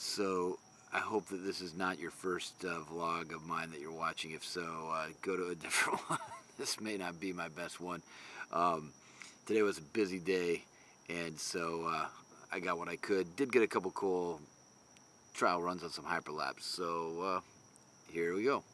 So I hope that this is not your first vlog of mine that you're watching. If so, go to a different one. This may not be my best one. Today was a busy day, and so I got what I could. Did get a couple cool trial runs on some hyperlapse. So here we go.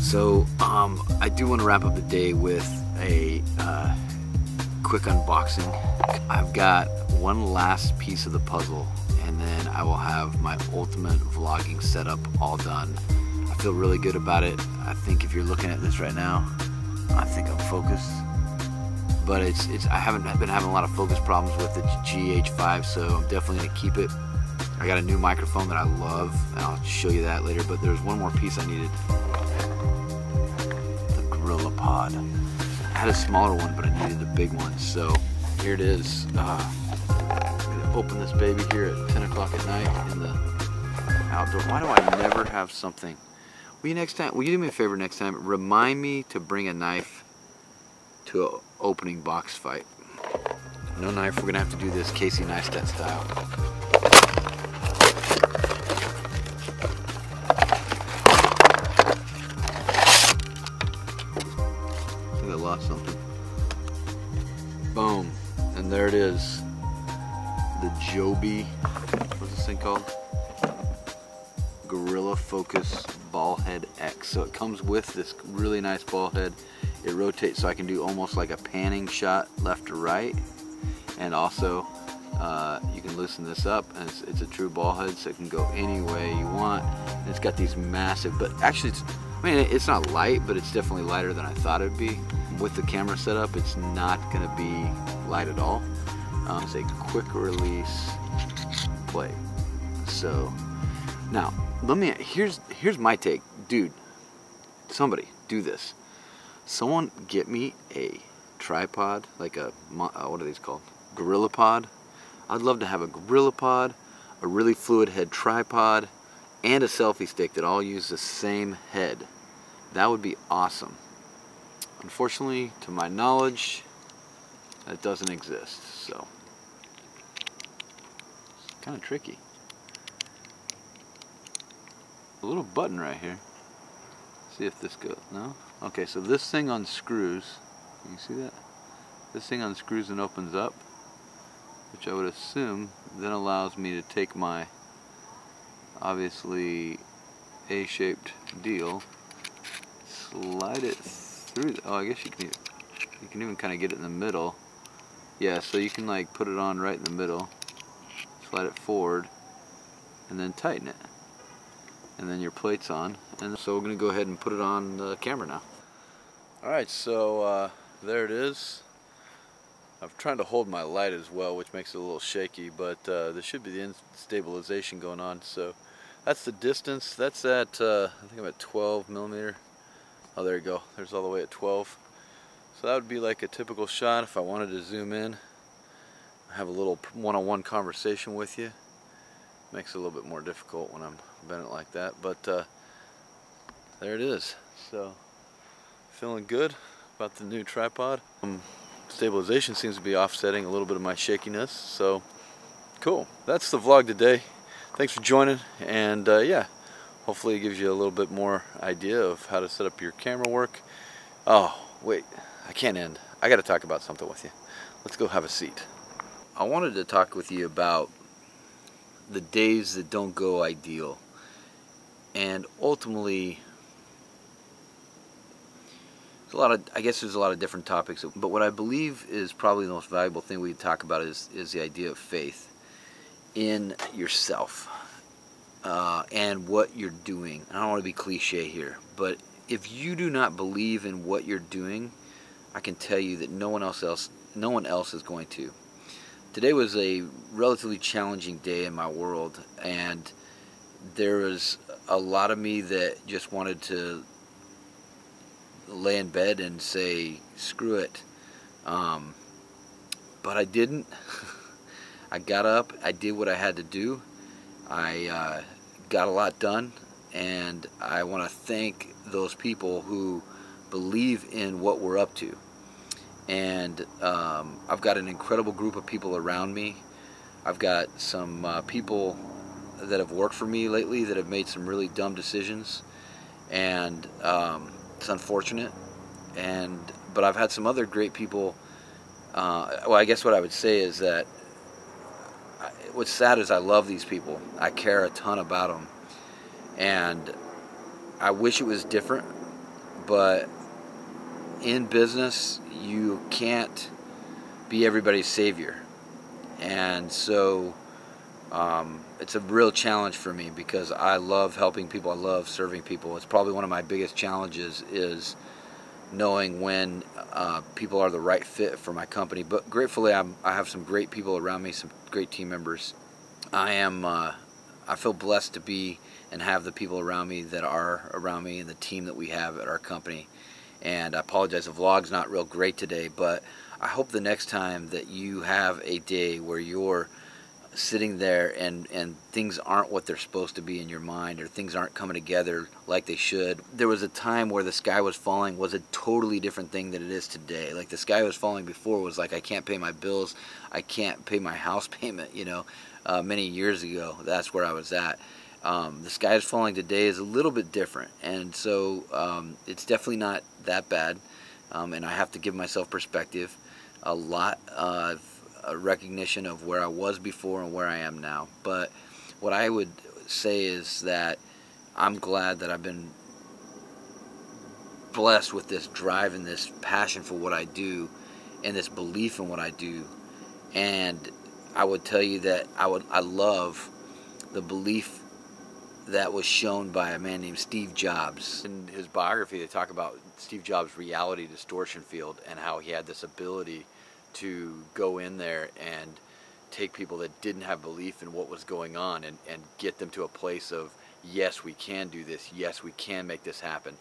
So I do want to wrap up the day with a quick unboxing. I've got one last piece of the puzzle, and then I will have my ultimate vlogging setup all done. I feel really good about it. I think if you're looking at this right now, I think I'm focused. But I haven't been having a lot of focus problems with the GH5, so I'm definitely gonna keep it. I got a new microphone that I love, and I'll show you that later. But there's one more piece I needed. Pod. I had a smaller one, but I needed a big one, so here it is. I'm gonna open this baby here at 10 o'clock at night in the outdoor. Why do I never have something? Will you do me a favor next time? Remind me to bring a knife to an opening box fight. No knife. We're gonna have to do this Casey Neistat style. I lost something. Boom. And there it is. The Joby, what's this thing called? Gorilla Focus Ball Head X. So it comes with this really nice ball head. It rotates so I can do almost like a panning shot left to right. And also you can loosen this up, and it's a true ball head, so it can go any way you want. And it's got these massive, but actually it's not light, but it's definitely lighter than I thought it'd be. With the camera setup, it's not going to be light at all. It's a quick release plate. So now here's my take, dude. Somebody do this. Someone get me a tripod, like a what are these called? Gorilla Pod. I'd love to have a Gorilla Pod, a really fluid head tripod, and a selfie stick that all use the same head. That would be awesome. Unfortunately, to my knowledge, that doesn't exist, so it's kind of tricky. A little button right here. See if this goes. No? Okay, so this thing unscrews. You see that? This thing unscrews and opens up, which I would assume then allows me to take my obviously A-shaped deal, slide it through. Oh, I guess you can even kind of get it in the middle. Yeah, so you can like put it on right in the middle, slide it forward, and then tighten it, and then your plate's on. And so we're gonna go ahead and put it on the camera now. All right, so there it is. I'm trying to hold my light as well, which makes it a little shaky, but there should be the stabilization going on. So that's the distance. That's at I think I'm at 12 millimeter. Oh, there you go. There's all the way at 12. So that would be like a typical shot if I wanted to zoom in, have a little one-on-one conversation with you. Makes it a little bit more difficult when I'm bending it like that, but there it is. So feeling good about the new tripod. Stabilization seems to be offsetting a little bit of my shakiness, so cool. That's the vlog today. Thanks for joining, and yeah, hopefully it gives you a little bit more idea of how to set up your camera work. Oh, wait, I can't end. I got to talk about something with you. Let's go have a seat. I wanted to talk with you about the days that don't go ideal, and ultimately there's a lot of different topics, but what I believe is probably the most valuable thing we talk about is the idea of faith in yourself and what you're doing. I don't want to be cliche here, but if you do not believe in what you're doing, I can tell you that no one else is going to. Today was a relatively challenging day in my world, and there was a lot of me that just wanted to lay in bed and say, screw it. But I didn't. I got up, I did what I had to do. I got a lot done, and I want to thank those people who believe in what we're up to. And I've got an incredible group of people around me. I've got some people that have worked for me lately that have made some really dumb decisions, and it's unfortunate. But I've had some other great people. Well, I guess what I would say is that what's sad is I love these people. I care a ton about them, and I wish it was different, but in business you can't be everybody's savior. And so it's a real challenge for me, because I love helping people, I love serving people. It's probably one of my biggest challenges, is knowing when people are the right fit for my company. But gratefully I have some great people around me, some great team members. I feel blessed to be and have the people around me that are around me, and the team that we have at our company. And I apologize, the vlog's not real great today, but I hope the next time that you have a day where you're sitting there and things aren't what they're supposed to be in your mind, or things aren't coming together like they should. There was a time where the sky was falling was a totally different thing than it is today. Like, the sky was falling before was like, I can't pay my bills, I can't pay my house payment, you know. Many years ago, that's where I was at. The sky is falling today is a little bit different, and so it's definitely not that bad, and I have to give myself perspective, a lot of recognition of where I was before and where I am now. But what I would say is that I'm glad that I've been blessed with this drive and this passion for what I do, and this belief in what I do. And I would tell you that I love the belief that was shown by a man named Steve Jobs. In his biography, they talk about Steve Jobs' reality distortion field, and how he had this ability to go in there and take people that didn't have belief in what was going on, and get them to a place of, yes, we can do this, yes, we can make this happen.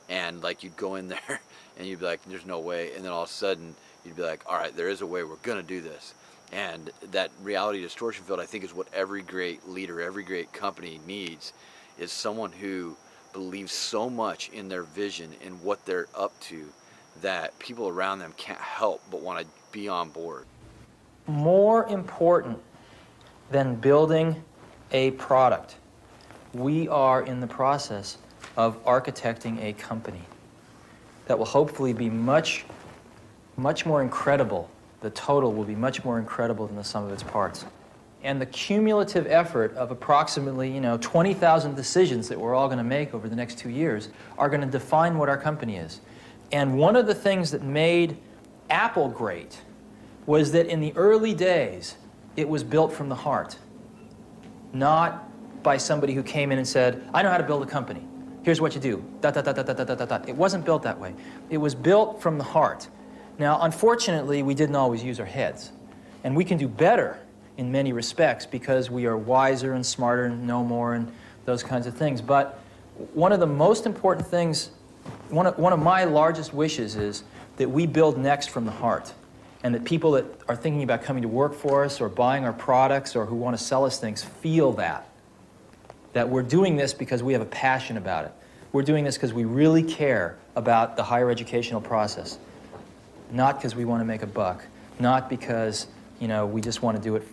And like, you'd go in there and you'd be like, there's no way, and then all of a sudden you'd be like, all right, there is a way, we're gonna do this. And that reality distortion field, I think, is what every great leader, every great company needs, is someone who believes so much in their vision and what they're up to, that people around them can't help but want to be on board. More important than building a product, we are in the process of architecting a company that will hopefully be much more incredible. The total will be much more incredible than the sum of its parts. And the cumulative effort of approximately, 20,000 decisions that we're all going to make over the next 2 years are going to define what our company is. And one of the things that made Apple great was that in the early days, it was built from the heart, not by somebody who came in and said, I know how to build a company. Here's what you do. Dot, dot, dot, dot, dot, dot, dot, dot. It wasn't built that way. It was built from the heart. Now, unfortunately, we didn't always use our heads. And we can do better in many respects, because we are wiser and smarter and know more and those kinds of things. But one of the most important things, one of my largest wishes, is that we build next from the heart. And that people that are thinking about coming to work for us, or buying our products, or who want to sell us things, feel that we're doing this because we have a passion about it. We're doing this because we really care about the higher educational process. Not because we want to make a buck, not because, we just want to do it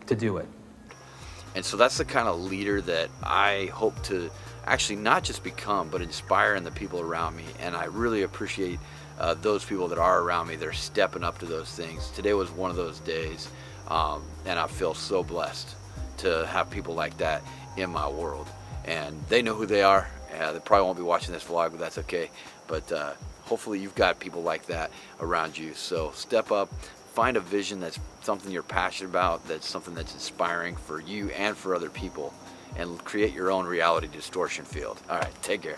to do it. And so that's the kind of leader that I hope to actually not just become, but inspire in the people around me. And I really appreciate those people that are around me. They're stepping up to those things. Today was one of those days, and I feel so blessed to have people like that in my world. And they know who they are. They probably won't be watching this vlog, but that's okay. But hopefully you've got people like that around you. So step up, find a vision that's something you're passionate about, that's something that's inspiring for you and for other people, and create your own reality distortion field. All right, take care.